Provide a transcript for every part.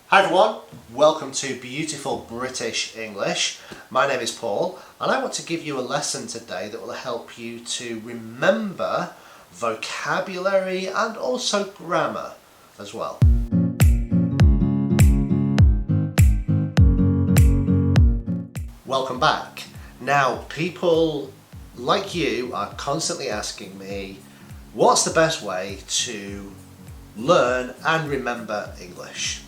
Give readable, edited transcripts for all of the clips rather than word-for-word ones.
Hi everyone, welcome to Beautiful British English. My name is Paul and I want to give you a lesson today that will help you to remember vocabulary and also grammar as well. Welcome back. Now, people like you are constantly asking me, what's the best way to learn and remember English?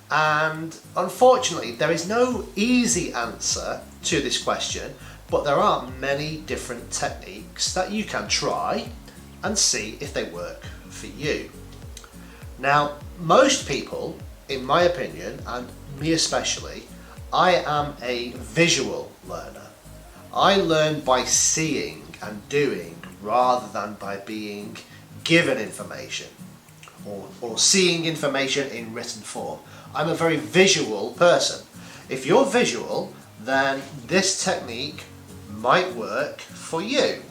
And unfortunately, there is no easy answer to this question, but there are many different techniques that you can try and see if they work for you. Now, most people, in my opinion, and me especially, I am a visual learner. I learn by seeing and doing rather than by being given information or seeing information in written form. I'm a very visual person. If you're visual, then this technique might work for you.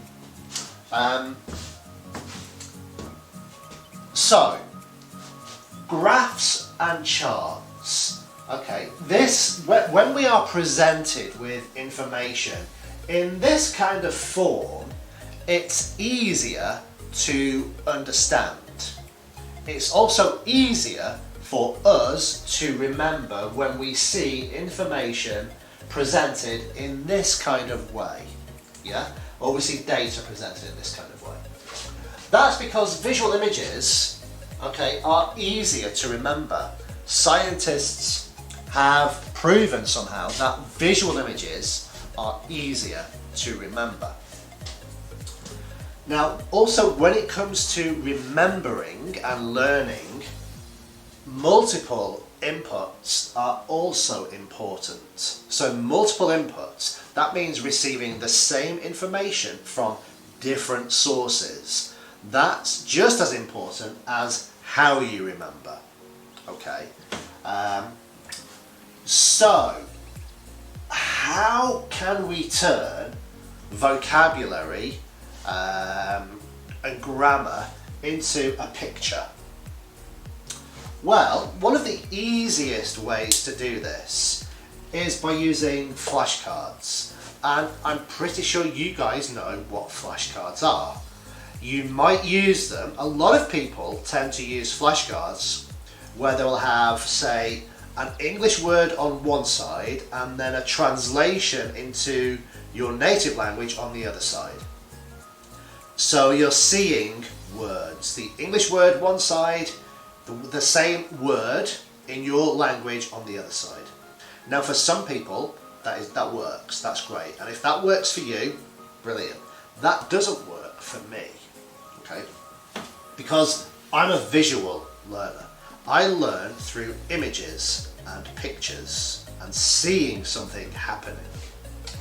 So, graphs and charts. Okay, when we are presented with information in this kind of form, it's easier to understand. It's also easier for us to remember when we see information presented in this kind of way, yeah? Or we see data presented in this kind of way. That's because visual images, okay, are easier to remember. Scientists have proven somehow that visual images are easier to remember. Now, also when it comes to remembering and learning, multiple inputs are also important. So multiple inputs, that means receiving the same information from different sources. That's just as important as how you remember. Okay. So, how can we turn vocabulary and grammar into a picture? Well, one of the easiest ways to do this is by using flashcards, and I'm pretty sure you guys know what flashcards are. You might use them. A lot of people tend to use flashcards where they'll have, say, an English word on one side and then a translation into your native language on the other side. So you're seeing words, the English word one side, the same word in your language on the other side. Now for some people that works, that's great, and if that works for you, brilliant. That doesn't work for me, okay? Because I'm a visual learner. I learn through images and pictures and seeing something happening,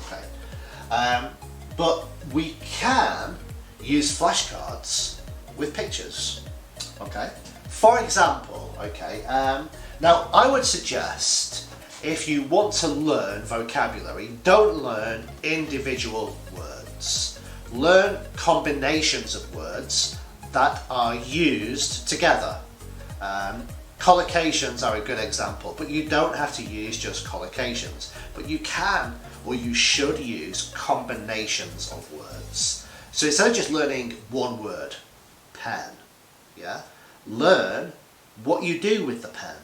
okay? But we can use flashcards with pictures, okay? For example, okay, now I would suggest if you want to learn vocabulary, don't learn individual words. Learn combinations of words that are used together. Collocations are a good example, but you don't have to use just collocations, but you can or you should use combinations of words. So instead of just learning one word, pen, yeah, learn what you do with the pen.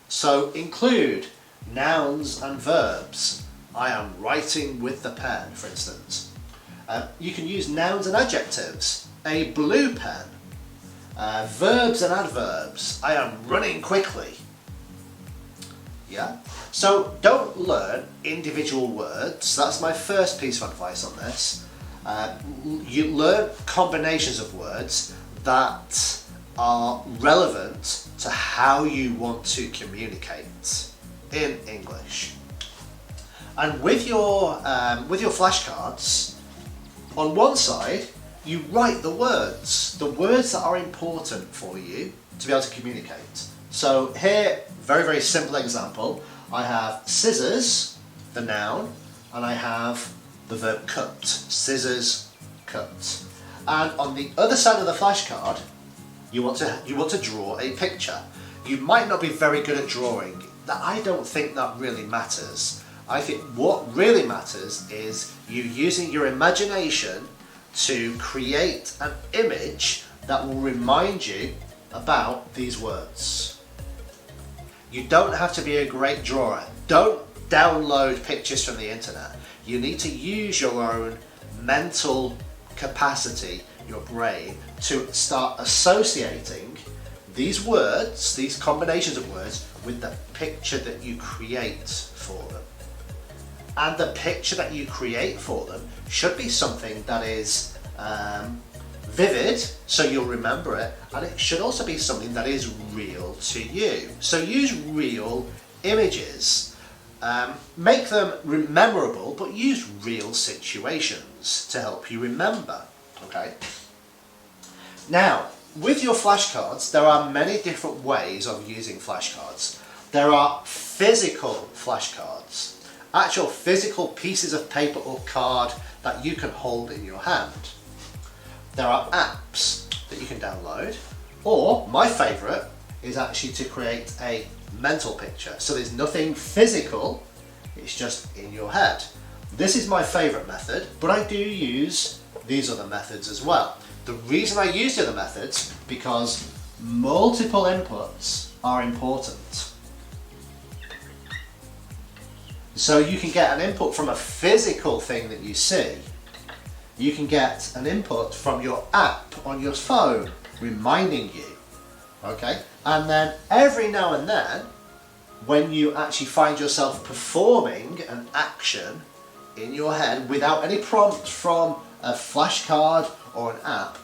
So include nouns and verbs. I am writing with the pen, for instance. You can use nouns and adjectives. A blue pen. Verbs and adverbs. I am running quickly. Yeah? So don't learn individual words. That's my first piece of advice on this. You learn combinations of words that are relevant to how you want to communicate in English. And with your flashcards, on one side you write the words that are important for you to be able to communicate. So here, very, very simple example, I have scissors, the noun, and I have the verb cut, scissors, cut. And on the other side of the flashcard, you want to draw a picture. You might not be very good at drawing. I don't think that really matters. I think what really matters is you using your imagination to create an image that will remind you about these words. You don't have to be a great drawer. Don't download pictures from the internet. You need to use your own mental capacity, your brain, to start associating these words, these combinations of words, with the picture that you create for them. And the picture that you create for them should be something that is vivid, so you'll remember it, and it should also be something that is real to you. So use real images. Make them memorable, but use real situations to help you remember. Okay? Now, with your flashcards, there are many different ways of using flashcards. There are physical flashcards, actual physical pieces of paper or card that you can hold in your hand. There are apps that you can download, or my favourite is actually to create a mental picture. So there's nothing physical, it's just in your head. This is my favourite method, but I do use these other methods as well. The reason I use the other methods, because multiple inputs are important. So you can get an input from a physical thing that you see. You can get an input from your app on your phone reminding you. Okay? And then every now and then, when you actually find yourself performing an action in your head without any prompt from a flashcard or an app,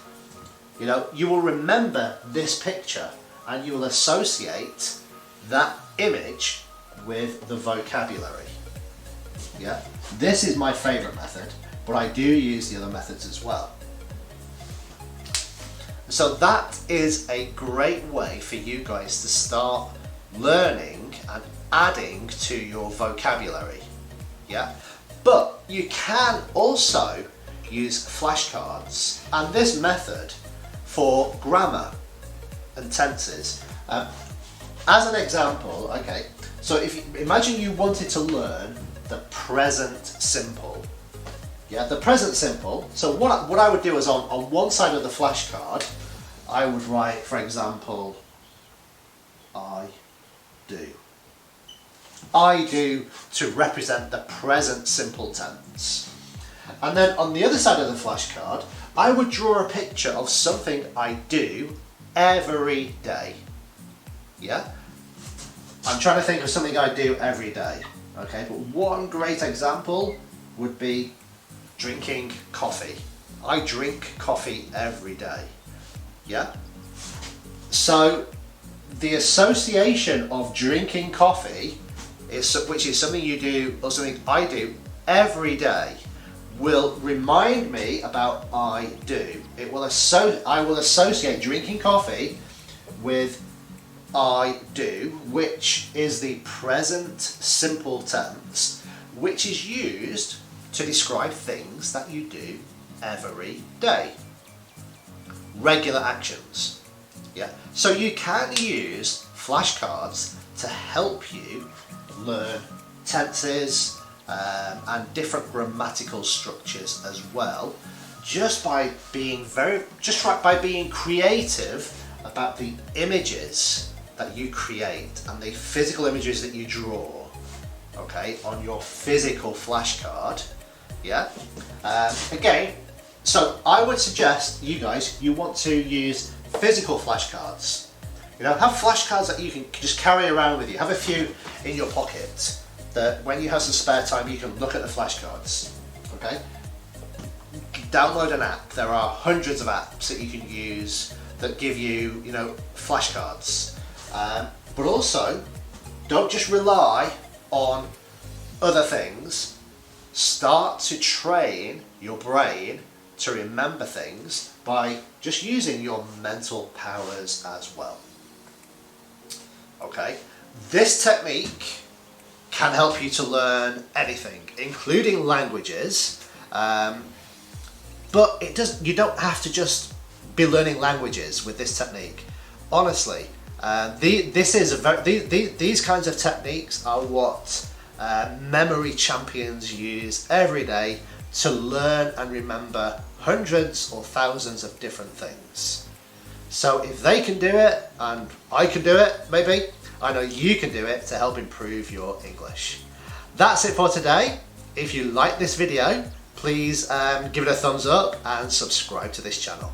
you know, you will remember this picture and you will associate that image with the vocabulary. Yeah, this is my favourite method, but I do use the other methods as well. So that is a great way for you guys to start learning and adding to your vocabulary. Yeah, but you can also use flashcards and this method for grammar and tenses. As an example, okay, so if you imagine you wanted to learn the present simple. Yeah, the present simple. So what I would do is on one side of the flashcard, I would write, for example, I do. I do to represent the present simple tense. And then on the other side of the flashcard, I would draw a picture of something I do every day. Yeah? I'm trying to think of something I do every day. Okay, but one great example would be drinking coffee. I drink coffee every day. Yeah? So the association of drinking coffee, which is something you do or something I do every day, will remind me about I do. I will associate drinking coffee with I do, which is the present simple tense, which is used to describe things that you do every day. Regular actions. Yeah. So you can use flashcards to help you learn tenses and different grammatical structures as well, just by being creative about the images that you create and the physical images that you draw, okay, on your physical flashcard. Yeah. Again, so I would suggest you guys, you want to use physical flashcards. You know, have flashcards that you can just carry around with you. Have a few in your pocket that when you have some spare time you can look at the flashcards. Okay. Download an app. There are hundreds of apps that you can use that give you, you know, flashcards. But also, don't just rely on other things. Start to train your brain to remember things by just using your mental powers as well. Okay, this technique can help you to learn anything, including languages. But you don't have to just be learning languages with this technique. Honestly, These kinds of techniques are what memory champions use every day to learn and remember hundreds or thousands of different things. So if they can do it, and I can do it, maybe, I know you can do it to help improve your English. That's it for today. If you like this video, please give it a thumbs up and subscribe to this channel.